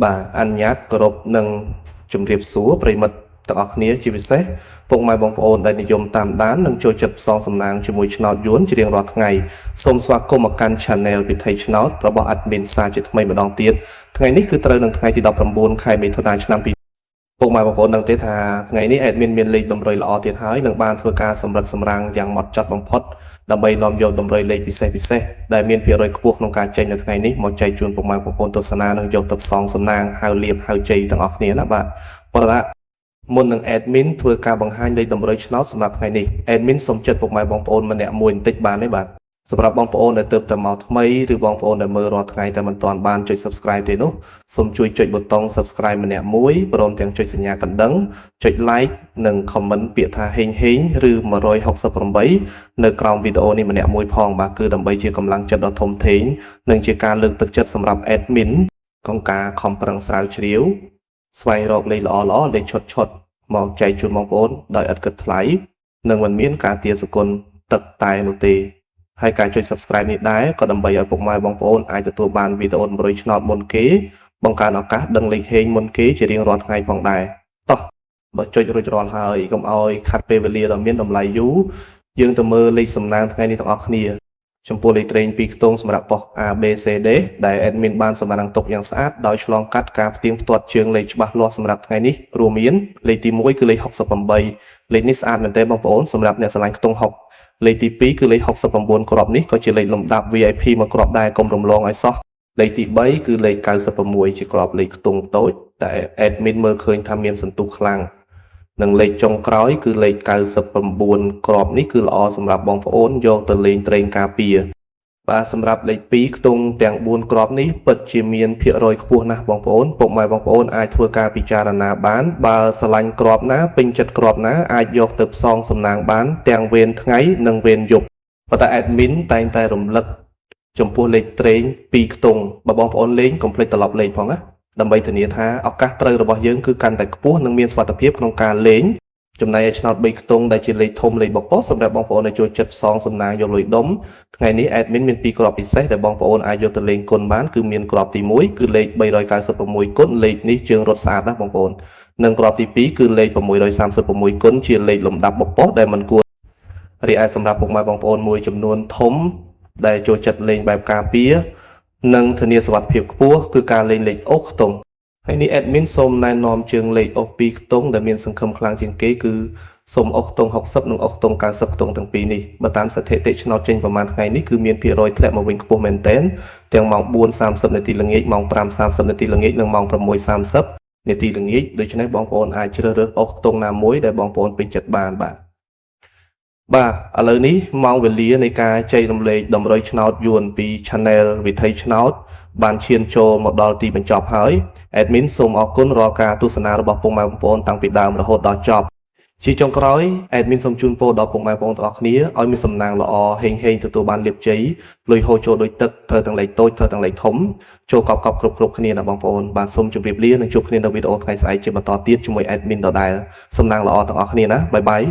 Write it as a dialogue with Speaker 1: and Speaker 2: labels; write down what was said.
Speaker 1: បាទអនុញ្ញាតគោរពនិងជំរាបសួរប្រិមិត្តទាំងអស់គ្នាជាពិសេសពុកម៉ែបងប្អូនដែលនិយមតាមដាននិងចូលចិត្តផ្សងសំណាងជាមួយឆ្នោតយួនជារៀងរាល់ថ្ងៃសូមស្វាគមន៍មកកាន់ Channel វិថីឆ្នោតរបស់ Admin សាជាថ្មីម្ដងទៀតថ្ងៃនេះគឺត្រូវនឹងថ្ងៃទី19ខែមិថុនាឆ្នាំពុកម៉ែបងប្អូនដឹងទេថាថ្ងៃនេះ Admin មានលេខតម្រុយល្អទៀតហើយនឹងបានធ្វើការសម្រិតសម្រាំងយ៉ាងម៉ត់ចត់បំផុតដើម្បីនាំយកតម្រុយលេខពិសេសដែលមានភាគរយខ្ពស់ក្នុងការចេញនៅថ្ងៃនេះមកចែកជូនពុកម៉ែបងប្អូនទស្សនានិងយកទៅផ្សងសំណាងហៅលៀបហៅជ័យទាំងអស់គ្នាណាបាទប៉ុន្តែមុននឹង Admin ធ្វើការបង្ហាញលេខតម្រុយឆ្នោតសម្រាប់ថ្ងៃនេះ Admin សូមចិត្តពុកម៉ែបងប្អូនម្នាក់មួយបន្តិចបានទេបាទសម្រាប់បងប្អូនដែលទើបតែមកថ្មីឬបងប្អូនដែលមើលរាល់ថ្ងៃតែមិនទាន់បានចុច Subscribe ទេនោះសូមជួយចុចប៊ូតុង Subscribe ម្នាក់មួយព្រមទាំងចុចសញ្ញាកណ្ដឹងចុច Like និង Comment ពាក្យថាហេងឬ168នៅក្រោមវីដេអូនេះម្នាក់មួយផងបាទគឺដើម្បីជាកម្លាំងចិត្តដ៏ធំធេងនិងជាការលើកទឹកចិត្តសម្រាប់ Admin ក្នុងការខំប្រឹងស្រាវជ្រាវស្វែងរកលេខល្អលេខឈុតមកចែកជូនបងប្អូនដោយឥតគិតថ្លៃនិងមិនមានការទារសគុណទឹកតែនោះទេហើយការចុច Subscribe នេះដែរក៏ដើម្បីឲ្យពុកម៉ែបងប្អូនអាចទទួលបានវីដេអូតម្រុយឆ្នោតមុនគេបង្កើនឱកាសដឹងលេខហេងមុនគេជារៀងរាល់ថ្ងៃផងដែរតោះបើចុចរួចរាល់ហើយកុំឲ្យខាត់ពេលវេលាដ៏មានតម្លៃយូរយើងទៅមើលលេខសំណាងថ្ងៃនេះទាំងអស់គ្នាចំពោះលេខត្រេង2ខ្ទង់សម្រាប់ប៉ុស A B C D ដែល Admin បានសម្អាតទុកយ៉ាងស្អាតដោយឆ្លងកាត់ការផ្ទៀងផ្ទាត់ជើងលេខច្បាស់លាស់សម្រាប់ថ្ងៃនេះរួមមានលេខទី1គឺលេខ68លេខនេះស្អាតមែនទែនបងប្អូនសម្រាប់អ្នកស្រឡាញ់ខ្ទង់6លេខទី2គឺលេខ69គ្រាប់នេះក៏ជាលេខលំដាប់ VIP មួយគ្រាប់ដែរកុំរំលងឲ្យសោះលេខទី3គឺលេខ96ជាគ្រាប់លេខខ្ទង់តូចតែ Admin មើលឃើញថាមានសន្ទុះខ្លាំងនិងលេខចុងក្រោយគឺលេខ99គ្រាប់នេះគឺល្អសម្រាប់បងប្អូនយកទៅលេងត្រេងការពារបាទសម្រាប់លេខ2ខ្ទង់ទាំង4គ្រាប់នេះពិតជាមានភាគរយខ្ពស់ណាស់បងប្អូនពុកម៉ែបងប្អូនអាចធ្វើការពិចារណាបានបើស្រឡាញ់គ្រាប់ណាពេញចិត្តគ្រាប់ណាអាចយកទៅផ្សងសំណាងបានទាំងវេនថ្ងៃនិងវេនយប់ប៉ុន្តែ Admin តែងតែរំលឹកចំពោះលេខត្រេង2ខ្ទង់បើបងប្អូនលេងកុំភ្លេចត្រឡប់លេខផងណាដើម្បីធានាថាឱកាសត្រូវរបស់យើងគឺកាន់តែខ្ពស់និងមានសុវត្ថិភាពក្នុងការលេងចំណែកឯឆ្នោត3ខ្ទង់ដែលជាលេខធំលេខបកុសសម្រាប់បងប្អូនដែលចូលចិត្តផ្សងសំណាងយកលុយដុំថ្ងៃនេះ Admin មាន2គ្រាប់ពិសេសដែលបងប្អូនអាចយកទៅលេងគុណបានគឺមានគ្រាប់ទី1គឺលេខ396គុណលេខនេះជើងរត់ស្អាតណាស់បងប្អូននិងគ្រាប់ទី2គឺលេខ636គុណជាលេខលំដាប់បកុសដែលមិនគួររីឯសម្រាប់ពុកម៉ែបងប្អូនមួយចំនួនធំដែលចូលចិត្តលេងបែបការពារនិងធានាសុវត្ថិភាពខ្ពស់គឺការលេងលេខអុសខ្ទង់ហើយនេះ Admin សូមណែនាំជើងលេខអុស2ខ្ទង់ដែលមានសង្ឃឹមខ្លាំងជាងគេគឺសូមអុសខ្ទង់60និងអុសខ្ទង់90ខ្ទង់ទាំងពីរនេះបើតាមស្ថិតិឆ្នោតចេញប្រហែលថ្ងៃនេះគឺមានភាគរយធ្លាក់មកវិញខ្ពស់មែនទែនទាំងម៉ោង 4:30 នាទីល្ងាចម៉ោង 5:30 នាទីល្ងាចនិងម៉ោង 6:30 នាទីល្ងាចដូច្នេះបងប្អូនអាចជ្រើសរើសអុសខ្ទង់ណាមួយដែលបងប្អូនពេញចិត្តបានបាទឥឡូវនេះម៉ោងវេលានៃការចែករំលែកតម្រុយឆ្នោតយួនពី Channel វិថីឆ្នោតបានឈានចូលមកដល់ទីបញ្ចប់ហើយ Admin សូមអរគុណរាល់ការទស្សនារបស់ពុកម៉ែបងប្អូនតាំងពីដើមរហូតដល់ចប់ជាចុងក្រោយ Admin សូមជូនពរដល់ពុកម៉ែបងប្អូនទាំងអស់គ្នាឲ្យមានសំណាងល្អហេងទទួលបានលាភជ័យលុយហូរចូលដូចទឹកត្រូវទាំងលេខតូចត្រូវទាំងលេខធំចូលកប់គ្រប់គ្នាណាបងប្អូនបាទសូមជម្រាបលានិងជួបគ្នានៅវីដេអូថ្ងៃស្អែកជាបន្តទៀតជាមួយ Admin ដដែលសំណាងល្អទាំងអស់គ្នាណាបាយបាយ